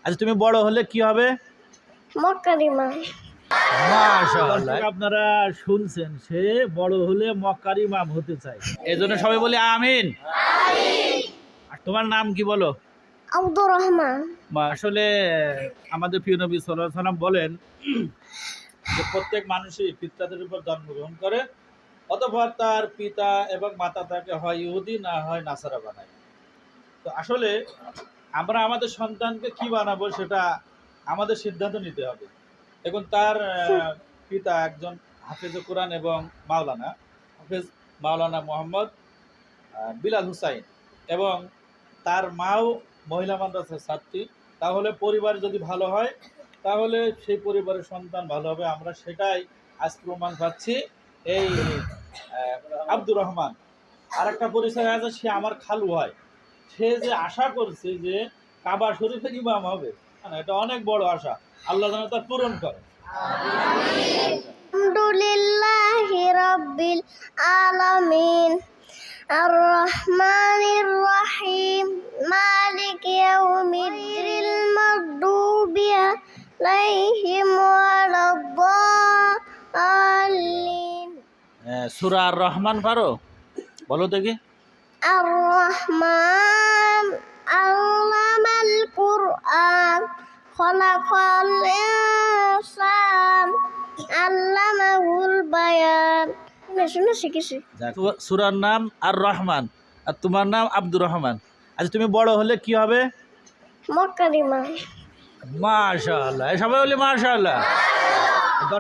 আচ্ছা, তুমি বড় হলে কি হবে? মক্কার ইমাম। মাশাআল্লাহ, আপনারা শুনছেন, সে বড় হলে মক্কার ইমাম হতে চায়। এই জন্য সবাই বলি আমিন। আর তোমার নাম কি বলো? আব্দুর রহমান। আসলে আমাদের প্রিয় নবী সাল্লাল্লাহু আলাইহি ওয়াসাল্লাম বলেন যে প্রত্যেক মানুষই ফিতরাতের উপর জন্মগ্রহণ করে, অতঃপর তার পিতা এবং মাতা তাকে হয় ইহুদি না হয় নাসারা বানায়। তো আসলে আমরা আমাদের সন্তানকে কি বানাবো সেটা আমাদের সিদ্ধান্ত নিতে হবে। এখন তার পিতা একজন হাফেজে কোরআন এবং মাওলানা মোহাম্মদ বিলাল হুসাইন, এবং তার মাও মহিলা মাদ্রাসার ছাত্রী। তাহলে পরিবার যদি ভালো হয় তাহলে সেই পরিবারের সন্তান ভালো হবে। আমরা সেটাই আজ প্রমাণ পাচ্ছি। এই আব্দুর রহমান আর একটা পরিচয় আছে, সে আমার খালু হয়। সে যে আশা করছে যে কাবা শরীফের ইমাম হবে, এটা অনেক বড় আশা। আল্লাহ যেন তার পূরণ করে। আলহামদুলিল্লাহি রাব্বিল আলামিন আর রহমানির রহিম মালিকি ইয়াউমিদ্দিন মাগদুবি আলাইহিম ওয়ালাদ-দাল্লিন। সূরা আর রহমান পারো? বলো দেখি। আর রহমান আল্লামাল কুরআন খলাকাল ইনসান আল্লামাহুল বায়ান। শুনে শিখেছি। সূরার নাম আর রহমান, আর তোমার নাম আব্দুর রহমান। আচ্ছা, তুমি বড় হলে কি হবে? মক্কার ইমাম। মাশাআল্লাহ, সবাই বলি মাশাআল্লাহ।